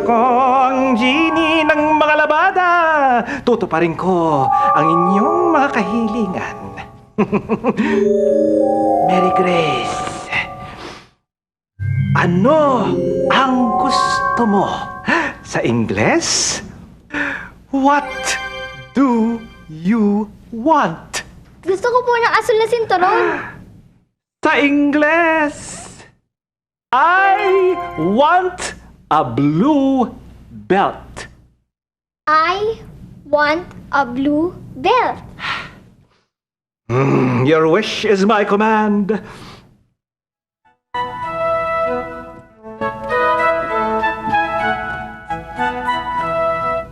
Ako ang genie ng mga labada. Tutuparin ko ang inyong mga kahilingan. Mary Grace, ano ang gusto mo? Sa Ingles? What do you want? Gusto ko po ng asul na sinturon. Sa Ingles, I want a blue belt. I want a blue belt. Your wish is my command.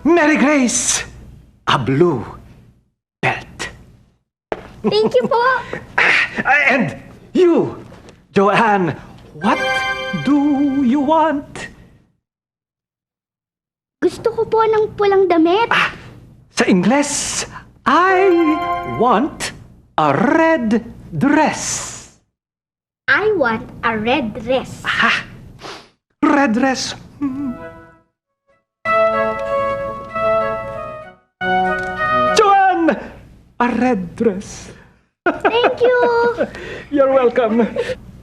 Mary Grace, a blue belt. Thank you po. And you, Joanne, what do you want? Gusto ko po ng pulang damit. Sa Ingles, I want a red dress. I want a red dress. Red dress. Joanne, a red dress. Thank you. You're welcome.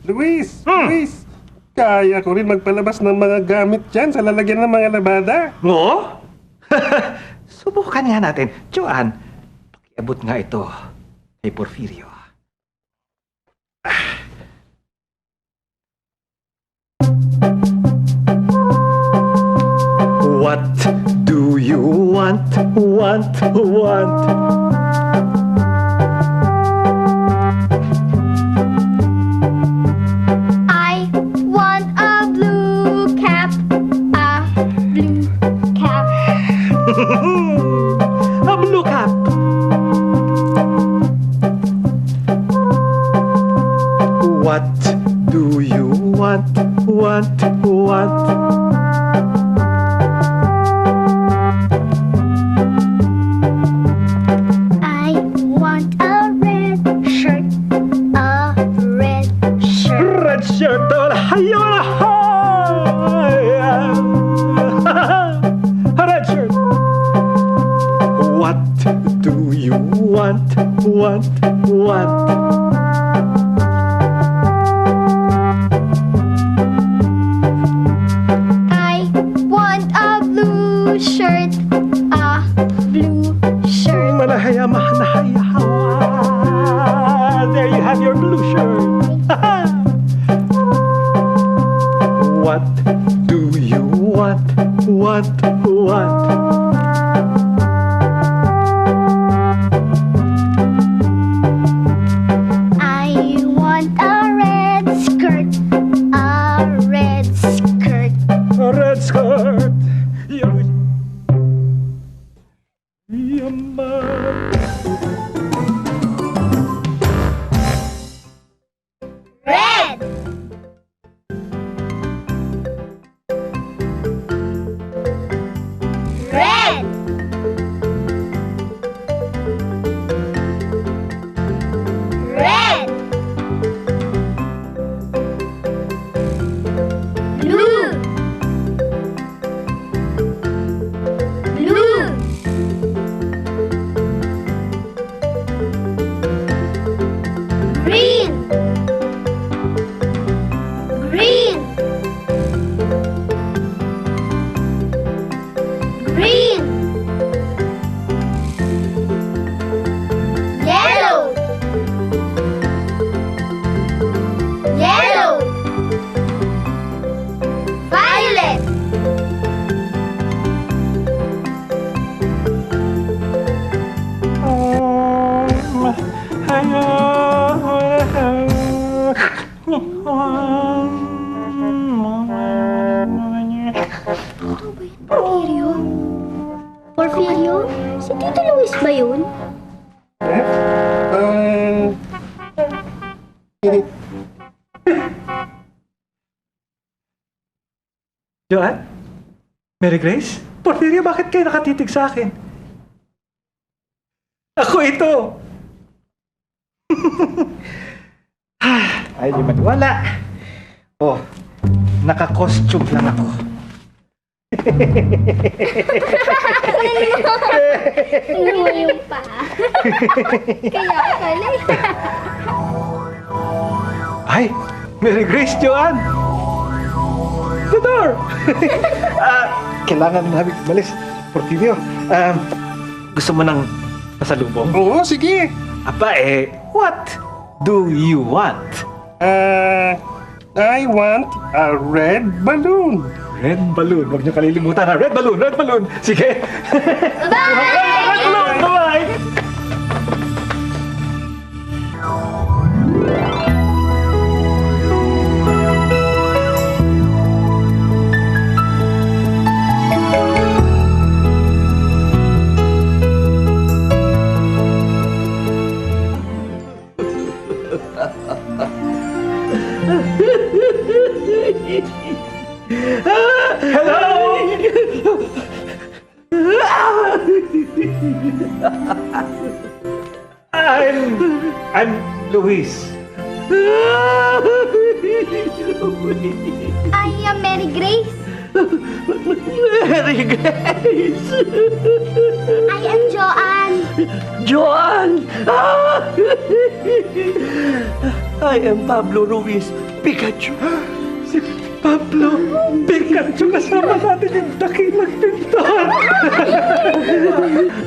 Luis! Luis! Kaya ko rin magpalabas ng mga gamit dyan sa lalagyan ng mga labada. Oo? Subukan nga natin. Joanne, pakiabot nga ito kay Porfirio. What do you want? I want a blue cap. A blue cap. A blue cap. What do you want? I want a red shirt. A red shirt. Red shirt. A red shirt. What do you want? I want a blue shirt. A blue shirt. Malahaya mahanahaya hawa. There you have your blue shirt. What do you want? I want a red skirt. A red skirt. A red skirt. Yaman. Red. Red. Red. Blue. Blue. Green. Green. Green. Yellow. Yellow. Violet. Porfirio? Porfirio? Si Tito Luis ba yun? Joanne? Mary Grace? Porfirio, bakit kayo nakatitig sa akin? Ako ito! Ay, di maniwala. Oh, naka-costume lang ako. Ano mo yung pa? Kaya pala. Ay, Mary Grace, Joanne! The door! Kailangan namin umalis. Porfirio, gusto mo ng pasalubong? Oo, sige. Aba what do you want? I want a red balloon. Red balloon. Huwag niyo kalilimutan ha. Red balloon, red balloon. Sige. Bye! Red balloon, bye-bye. Hello! I'm Luis. I am Mary Grace. Mary Grace! I am Joanne. Joanne! I am Pablo Ruiz Pikachu. Si Pablo Pikachu, kasama natin yung dakilang pintor.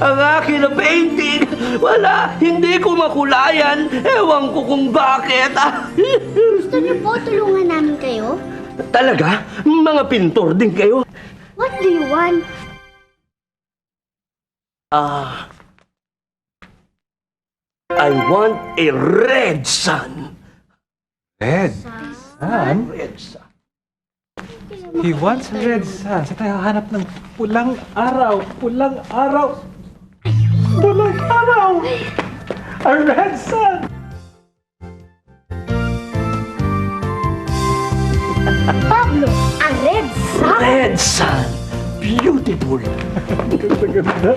Ang akin na painting, wala, hindi ko makulayan. Ewan ko kung bakit. Gusto niyo po tulungan namin kayo? Talaga? Mga pintor din kayo? What do you want? I want a red sun. Red sun? Red sun. He wants a red sun. Sa tayo hanap ng pulang araw. Pulang araw. Pulang araw. A red sun. Pablo, a red sun? Red sun. Beautiful. Ganda.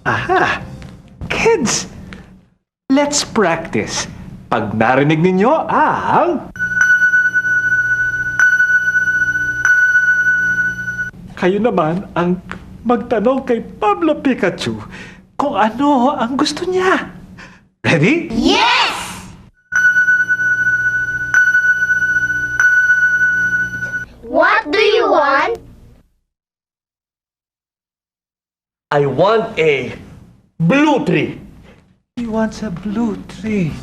Aha! Kids! Let's practice. Pag narinig ninyo ang... Kayo naman ang magtanong kay Pablo Pikachu kung ano ang gusto niya. Ready? Yes! What do you want? I want a blue tree. He wants a blue tree.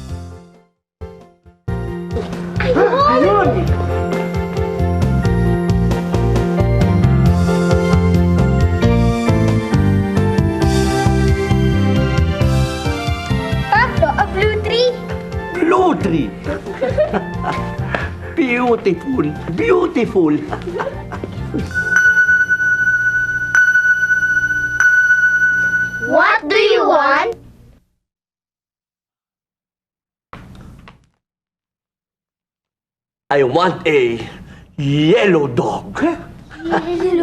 Ayun! Pablo, a blue tree? Blue tree. Beautiful. Beautiful. What do you want? I want a yellow dog.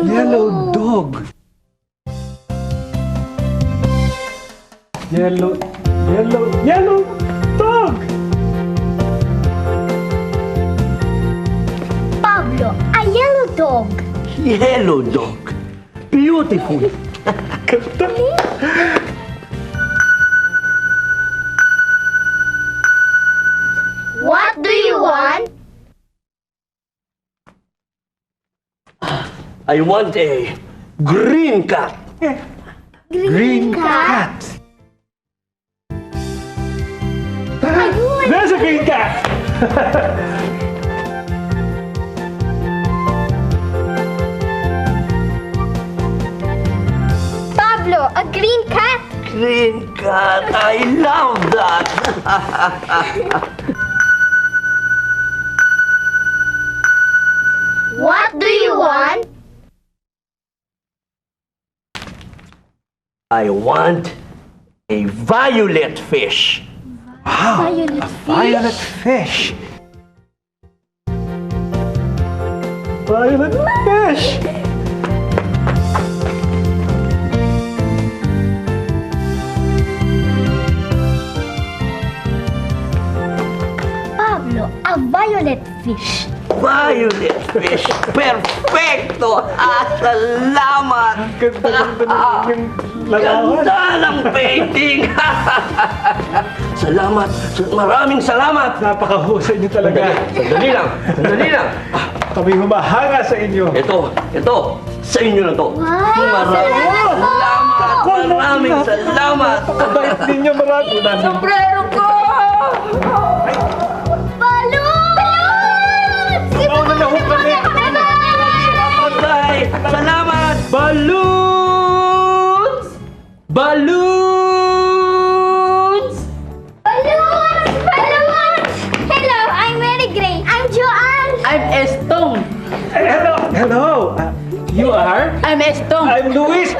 Yellow dog. Yellow dog. Pablo, a yellow dog. Yellow dog. Beautiful. Ganda. What do you want? I want a green cat. Green cat. There's a green cat. Pablo, a green cat. Green cat. I love that. What do you want? I want a violet fish. Wow! Violet A violet fish! Violet fish! Pablo, a violet fish. Violet fish. Perfecto! Salamat! Ganda ng larawan. Ganda ng painting! Salamat! Maraming salamat! Napakahusay niyo talaga. Sandali lang! Sandali lang! Kami humahanga sa inyo. Ito! Sa inyo na to! Maraming salamat! Maraming salamat! Kabait ninyo, marami. Sombrero ko! Balloon! Mauna na ho kami. Bye! Salamat! Balloons! Balloons! Balloons! Balloons! Hello, I'm Mary Grace. I'm Joanne. I'm Estong. Hello! Hello! You are? I'm Estong. I'm Luis!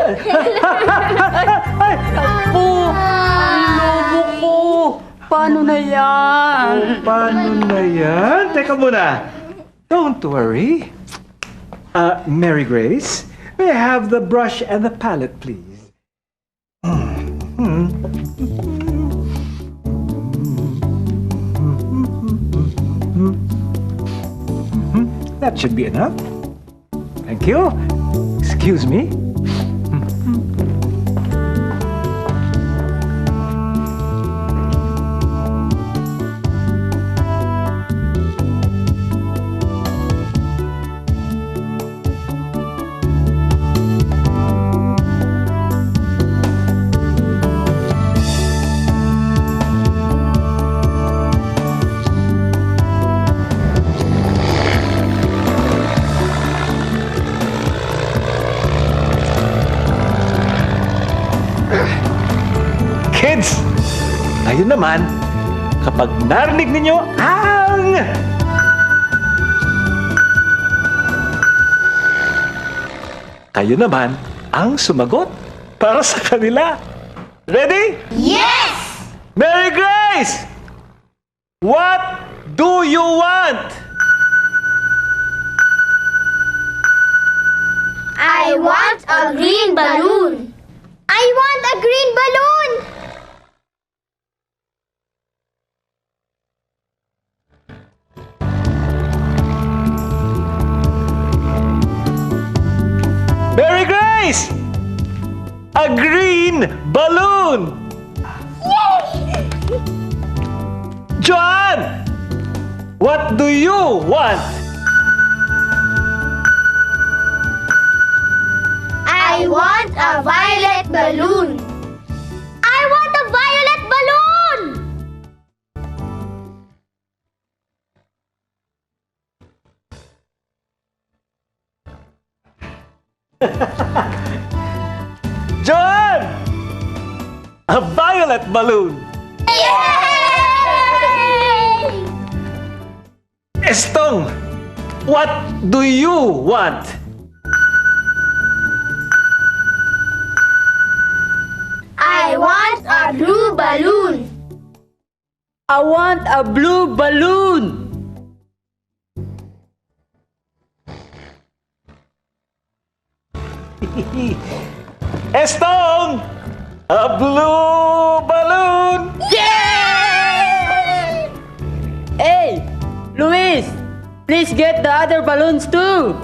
Po, ang lobo ko. Paano na yan? Paano na yan? Teka muna. Don't worry. Mary Grace, may I have the brush and the palette, please? That should be enough. Thank you. Excuse me. Kids, ayun naman, kapag narinig ninyo ang... Kayo naman ang sumagot para sa kanila. Ready? Yes! Mary Grace! What do you want? I want a green balloon. I want a green balloon. Mary Grace! A green balloon! Yay! Joanne! What do you want? I want a violet balloon. I want a violet balloon. Joanne! A violet balloon! Yay! Estong! What do you want? I want a blue balloon. I want a blue balloon. Estong! A blue balloon! Yay! Hey, Luis, please get the other balloons too.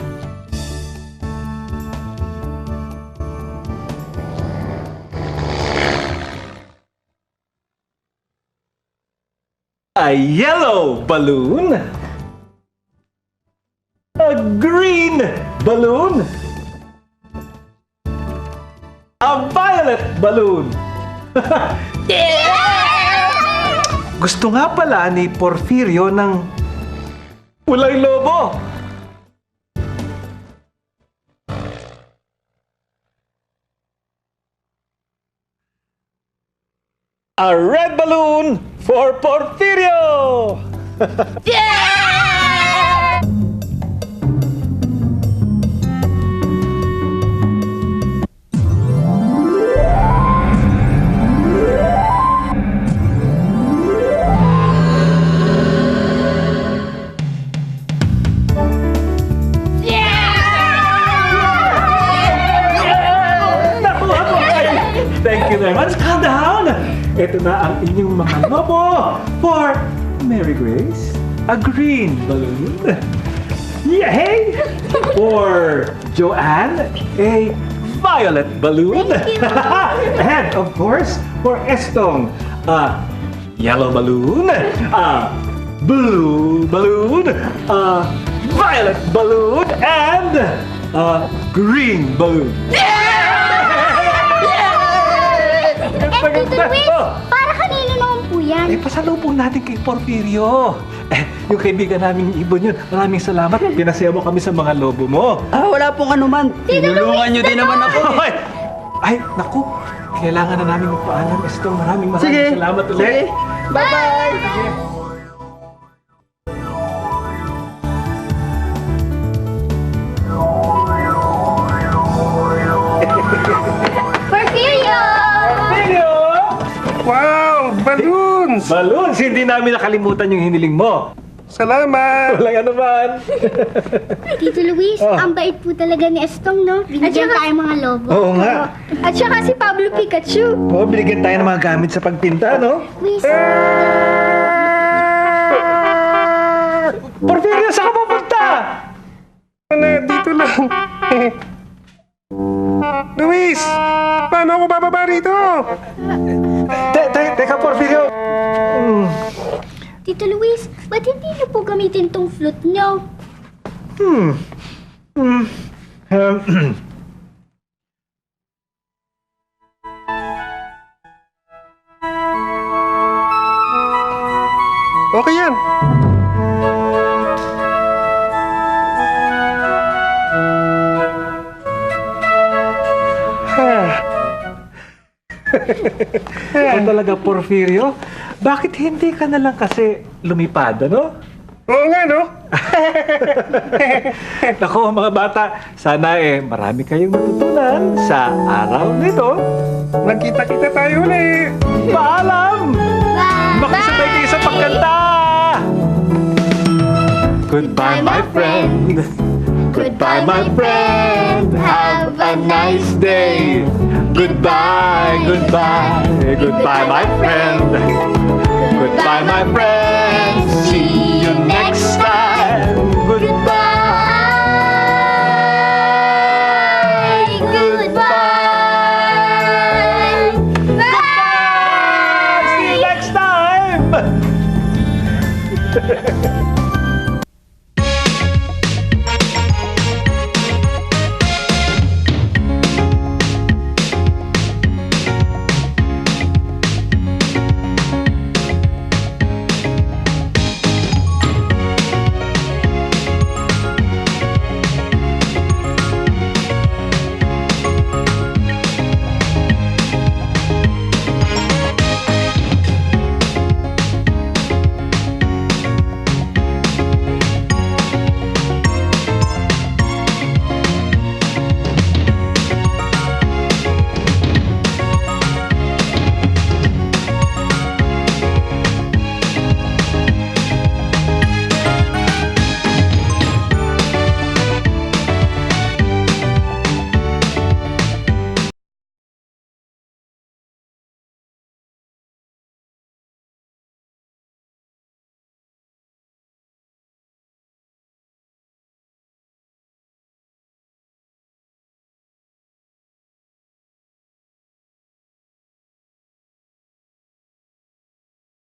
A yellow balloon? A green balloon? A violet balloon? Gusto nga pala ni Porfirio ng pulang lobo. A red balloon for Porfirio! lemons, calm down! Ito na ang inyong mga lobo for Mary Grace, a green balloon. Yay! For Joanne, a violet balloon. And of course, for Estong, a yellow balloon, a blue balloon, a violet balloon, and a green balloon. Tito Luis, para kanino naman po yan? Pasalubong natin kay Porfirio. Yung kaibigan naming ibon yun. Maraming salamat. Pinasaya mo kami sa mga lobo mo. Wala pong anuman. Tinulungan nyo din naman ako. Ay, naku. Kailangan na namin magpaalam, Estong. Maraming Sige. salamat ulit. Sige. Bye-bye. Porfirio! Porfirio! Wow! Balloons! Balloons! Hindi namin nakalimutan yung hiniling mo. Salamat! Walang ano man. Tito Luis, ang bait po talaga ni Estong, no? Binigyan tayo mga lobo. Oo nga. At saka si Pablo Pikachu. Oo, binigyan tayo ng mga gamit sa pagpinta, no? Luis, Porfirio, saan ka pupunta? Dito lang. Luis! Paano ako bababa rito? Teka, Porfirio. Tito Luis, ba't hindi niyo po gamitin tong flute niyo? Okay yan. Ikaw talaga, Porfirio. Bakit hindi ka na lang kasi lumipad, ano? Oo nga, no? Nako, mga bata, sana marami kayong natutunan sa araw nito. Nagkita-kita tayo ulit. Paalam! Makisabay kayo sa pagkanta! Goodbye, my friend. Goodbye, my friend. Have a nice day. Goodbye, goodbye. Goodbye, my friend. Goodbye, my friend. See you next time. Goodbye.